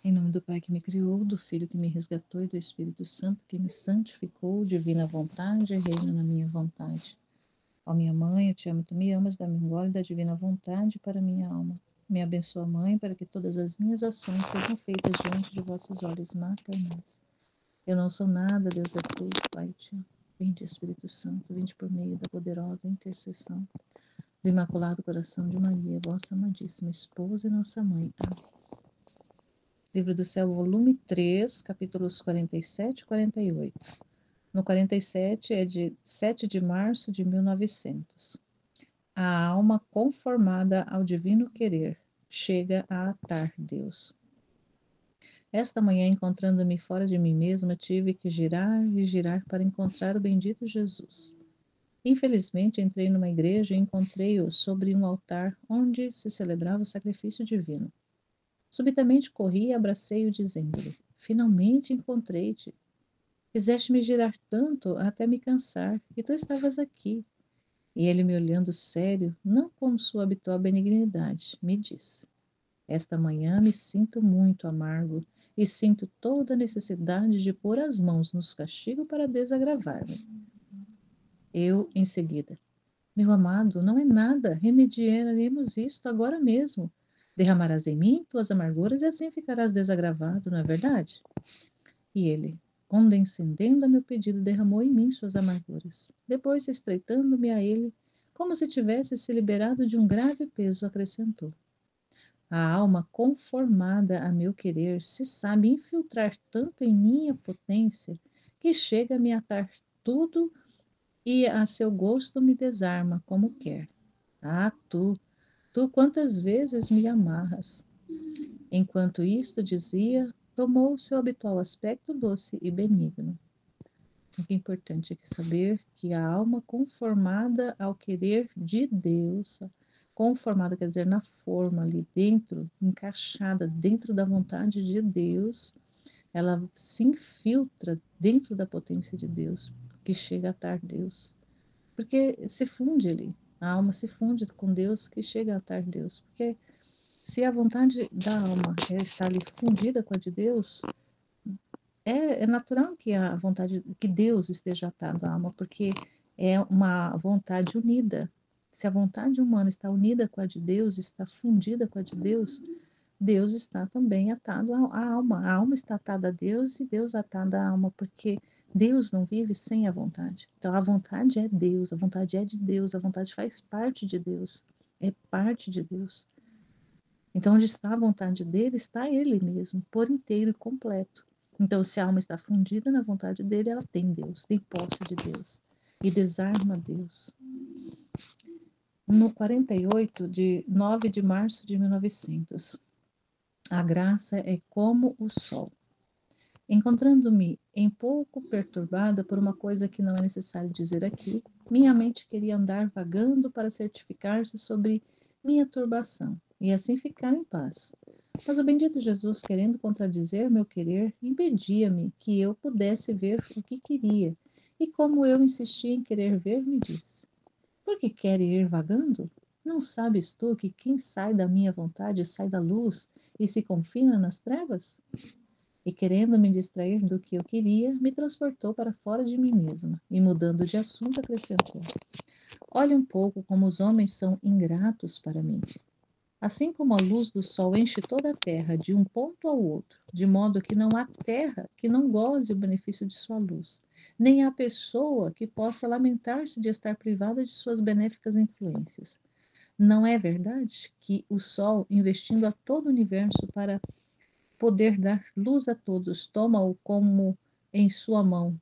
Em nome do Pai que me criou, do Filho que me resgatou e do Espírito Santo que me santificou, divina vontade, reina na minha vontade. Ó minha mãe, eu te amo, tu me amas, dá-me um gole da divina vontade para minha alma. Me abençoa, mãe, para que todas as minhas ações sejam feitas diante de vossos olhos maternais. Eu não sou nada, Deus é tudo, Pai, eu te amo. Vinde, Espírito Santo, vinde por meio da poderosa intercessão do Imaculado Coração de Maria, vossa amadíssima esposa e nossa mãe. Amém. Livro do Céu, volume 3, capítulos 47 e 48. No 47 é de 7 de março de 1900. A alma conformada ao divino querer chega a atar Deus. Esta manhã, encontrando-me fora de mim mesma, tive que girar e girar para encontrar o bendito Jesus. Infelizmente, entrei numa igreja e encontrei-o sobre um altar onde se celebrava o sacrifício divino. Subitamente corri e abracei-o, dizendo-lhe: Finalmente encontrei-te. Fizeste-me girar tanto até me cansar, e tu estavas aqui. E ele, me olhando sério, não com sua habitual benignidade, me disse: Esta manhã me sinto muito amargo e sinto toda a necessidade de pôr as mãos nos castigos para desagravar-me. Eu, em seguida: Meu amado, não é nada, remediaremos isto agora mesmo. Derramarás em mim tuas amarguras e assim ficarás desagravado, não é verdade? E ele, condescendendo a meu pedido, derramou em mim suas amarguras. Depois, estreitando-me a ele, como se tivesse se liberado de um grave peso, acrescentou: A alma conformada a meu querer se sabe infiltrar tanto em minha potência que chega a me atar tudo e a seu gosto me desarma como quer. Ah, tu quantas vezes me amarras. Enquanto isto dizia, tomou o seu habitual aspecto doce e benigno. O que é importante aqui saber que a alma conformada ao querer de Deus, conformada quer dizer na forma ali dentro, encaixada dentro da vontade de Deus, ela se infiltra dentro da potência de Deus, que chega a estar Deus. Porque se funde ali, a alma se funde com Deus, que chega a estar Deus. Porque se a vontade da alma está ali fundida com a de Deus, é natural que a vontade, que Deus esteja atado à alma, porque é uma vontade unida. Se a vontade humana está unida com a de Deus, está fundida com a de Deus, Deus está também atado à alma. A alma está atada a Deus e Deus atado à alma, porque Deus não vive sem a vontade. Então a vontade é Deus, a vontade é de Deus, a vontade faz parte de Deus, é parte de Deus. Então, onde está a vontade dele, está ele mesmo, por inteiro e completo. Então, se a alma está fundida na vontade dele, ela tem Deus, tem posse de Deus e desarma Deus. No 48, de 9 de março de 1900, a graça é como o sol. Encontrando-me em pouco perturbada por uma coisa que não é necessário dizer aqui, minha mente queria andar vagando para certificar-se sobre minha turbação e assim ficar em paz. Mas o bendito Jesus, querendo contradizer meu querer, impedia-me que eu pudesse ver o que queria. E como eu insistia em querer ver, me disse: Por que quer ir vagando? Não sabes tu que quem sai da minha vontade sai da luz e se confina nas trevas? E querendo me distrair do que eu queria, me transportou para fora de mim mesma, e mudando de assunto, acrescentou: Olha um pouco como os homens são ingratos para mim. Assim como a luz do sol enche toda a terra de um ponto ao outro, de modo que não há terra que não goze o benefício de sua luz, nem há pessoa que possa lamentar-se de estar privada de suas benéficas influências. Não é verdade que o sol, investindo a todo o universo para poder dar luz a todos, toma-o como em sua mão?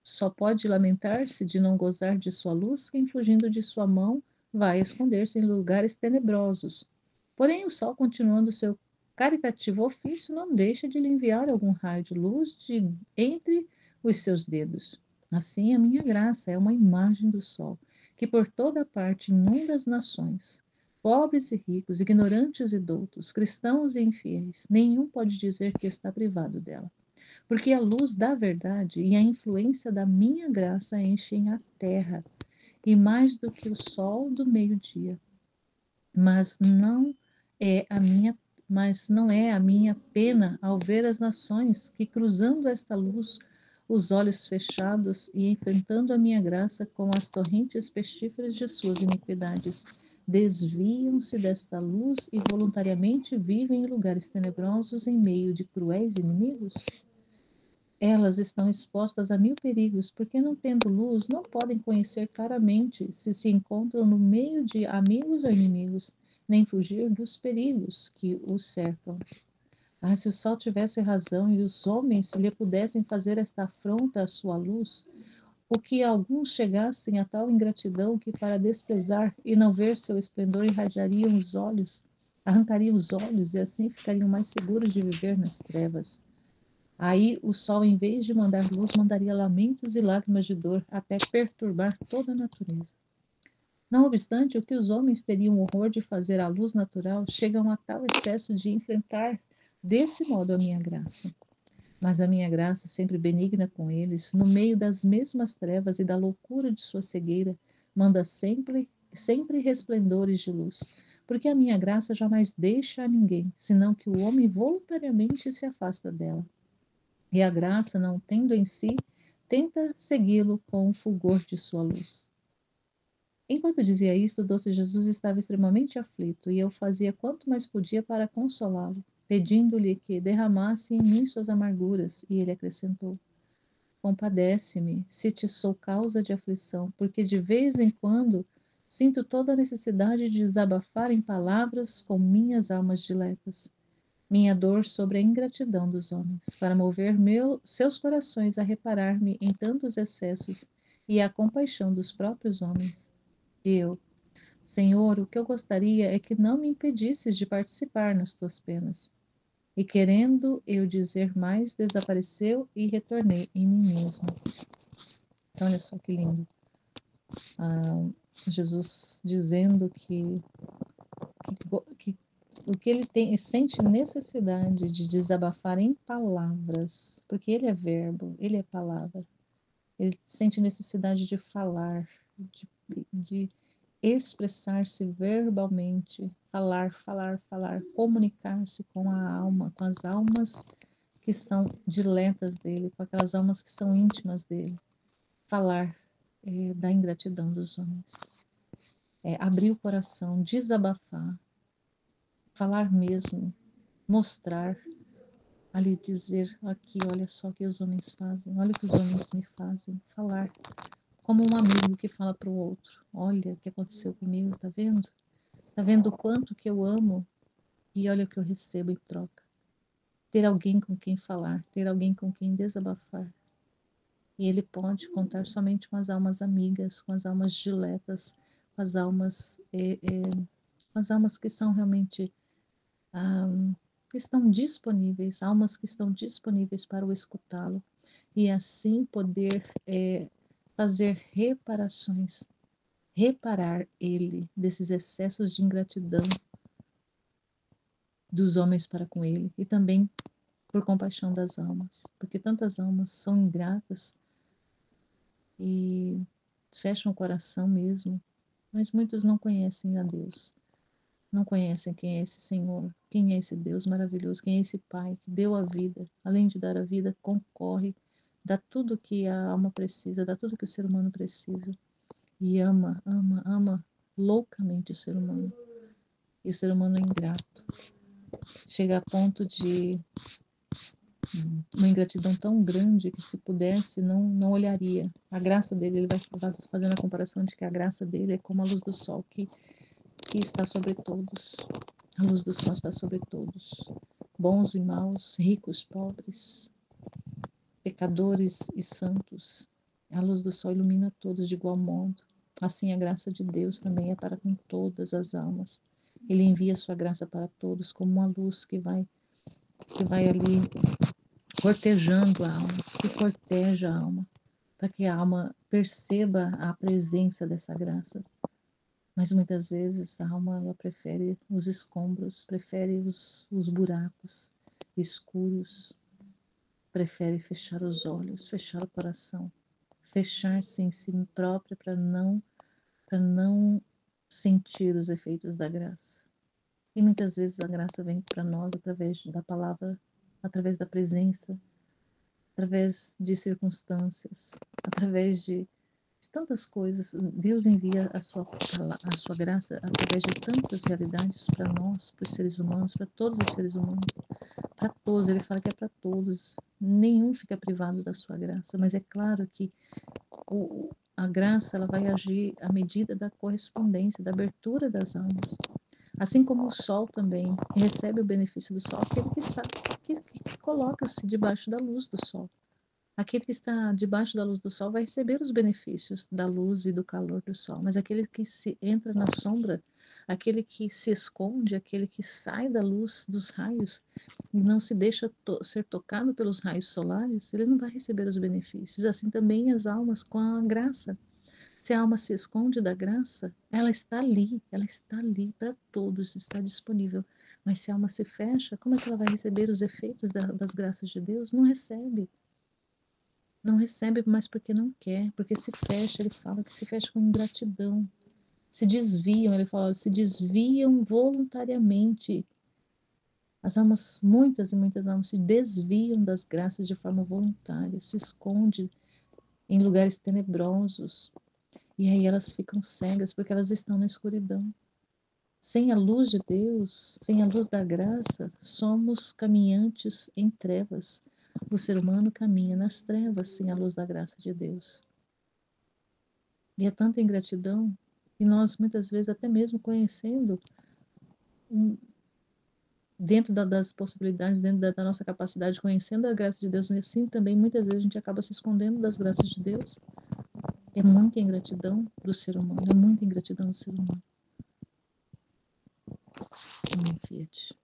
Só pode lamentar-se de não gozar de sua luz quem, fugindo de sua mão, vai esconder-se em lugares tenebrosos. Porém, o sol, continuando seu caritativo ofício, não deixa de lhe enviar algum raio de luz de entre os seus dedos. Assim, a minha graça é uma imagem do sol, que por toda parte inunda as nações. Pobres e ricos, ignorantes e doutos, cristãos e infiéis, nenhum pode dizer que está privado dela. Porque a luz da verdade e a influência da minha graça enchem a terra, e mais do que o sol do meio-dia. Mas não é a minha mas não é a minha pena ao ver as nações que, cruzando esta luz, os olhos fechados e enfrentando a minha graça com as torrentes pestíferas de suas iniquidades, desviam-se desta luz e voluntariamente vivem em lugares tenebrosos em meio de cruéis inimigos? Elas estão expostas a 1000 perigos, porque não tendo luz, não podem conhecer claramente se encontram no meio de amigos ou inimigos, nem fugir dos perigos que os cercam. Ah, se o sol tivesse razão e os homens lhe pudessem fazer esta afronta à sua luz, o que alguns chegassem a tal ingratidão que, para desprezar e não ver seu esplendor, irradiariam os olhos, arrancariam os olhos e assim ficariam mais seguros de viver nas trevas. Aí o sol, em vez de mandar luz, mandaria lamentos e lágrimas de dor, até perturbar toda a natureza. Não obstante, o que os homens teriam horror de fazer à luz natural, chegam a tal excesso de enfrentar desse modo a minha graça. Mas a minha graça, sempre benigna com eles, no meio das mesmas trevas e da loucura de sua cegueira, manda sempre resplendores de luz, porque a minha graça jamais deixa a ninguém, senão que o homem voluntariamente se afasta dela. E a graça, não tendo em si, tenta segui-lo com o fulgor de sua luz. Enquanto dizia isto, o doce Jesus estava extremamente aflito, e eu fazia quanto mais podia para consolá-lo, pedindo-lhe que derramasse em mim suas amarguras, e ele acrescentou: Compadece-me, se te sou causa de aflição, porque de vez em quando sinto toda a necessidade de desabafar em palavras com minhas almas diletas minha dor sobre a ingratidão dos homens, para mover seus corações a reparar-me em tantos excessos e à compaixão dos próprios homens. E eu, Senhor, o que eu gostaria é que não me impedisses de participar nas tuas penas. E querendo eu dizer mais, desapareceu e retornei em mim mesmo. Então, olha só que lindo. Jesus dizendo que o que ele sente necessidade de desabafar em palavras, porque ele é verbo, ele é palavra. Ele sente necessidade de falar, de expressar-se verbalmente, falar, comunicar-se com a alma, com as almas que são diletas dele, com aquelas almas que são íntimas dele. Falar da ingratidão dos homens. Abrir o coração, desabafar, falar mesmo, mostrar, ali dizer aqui, olha só o que os homens fazem, olha o que os homens me fazem, falar como um amigo que fala para o outro, olha o que aconteceu comigo, tá vendo? Tá vendo o quanto que eu amo e olha o que eu recebo em troca. Ter alguém com quem falar, ter alguém com quem desabafar. E ele pode contar somente com as almas amigas, com as almas diletas, com as almas, com as almas que são realmente que estão disponíveis, almas que estão disponíveis para o escutá-lo e assim poder fazer reparações, reparar ele desses excessos de ingratidão dos homens para com ele e também por compaixão das almas, porque tantas almas são ingratas e fecham o coração mesmo, mas muitos não conhecem a Deus. Não conhecem quem é esse Senhor, quem é esse Deus maravilhoso, quem é esse Pai que deu a vida, além de dar a vida, concorre, dá tudo que a alma precisa, dá tudo que o ser humano precisa e ama loucamente o ser humano. E o ser humano é ingrato, chega a ponto de uma ingratidão tão grande que se pudesse não olharia a graça dele. Ele vai fazendo a comparação de que a graça dele é como a luz do sol que está sobre todos. A luz do sol está sobre todos, bons e maus, ricos, pobres, pecadores e santos. A luz do sol ilumina todos de igual modo. Assim a graça de Deus também é para com todas as almas. Ele envia a sua graça para todos como uma luz que vai ali cortejando a alma, que corteja a alma, para que a alma perceba a presença dessa graça. Mas muitas vezes a alma ela prefere os escombros, prefere os buracos escuros, prefere fechar os olhos, fechar o coração, fechar-se em si própria para não sentir os efeitos da graça. E muitas vezes a graça vem para nós através da palavra, através da presença, através de circunstâncias, através de tantas coisas. Deus envia a sua graça através de tantas realidades para nós, para os seres humanos, para todos os seres humanos, para todos. Ele fala que é para todos. Nenhum fica privado da sua graça. Mas é claro que a graça ela vai agir à medida da correspondência, da abertura das almas. Assim como o sol também recebe o benefício do sol, aquele que coloca-se debaixo da luz do sol. Aquele que está debaixo da luz do sol vai receber os benefícios da luz e do calor do sol, mas aquele que se entra na sombra, aquele que se esconde, aquele que sai da luz dos raios e não se deixa ser tocado pelos raios solares, ele não vai receber os benefícios. Assim também as almas com a graça. Se a alma se esconde da graça, ela está ali para todos, está disponível. Mas se a alma se fecha, como é que ela vai receber os efeitos das graças de Deus? Não recebe. Não recebe, mas porque não quer, porque se fecha, ele fala que se fecha com ingratidão. Se desviam, ele fala, se desviam voluntariamente. As almas, muitas e muitas almas se desviam das graças de forma voluntária, se esconde em lugares tenebrosos. E aí elas ficam cegas porque elas estão na escuridão. Sem a luz de Deus, sem a luz da graça, somos caminhantes em trevas. O ser humano caminha nas trevas sem a luz da graça de Deus. E é tanta ingratidão, e nós muitas vezes, até mesmo conhecendo, dentro das possibilidades, dentro da nossa capacidade, conhecendo a graça de Deus, e assim também muitas vezes a gente acaba se escondendo das graças de Deus. É muita ingratidão do ser humano, é muita ingratidão do ser humano. Amém, Fiat.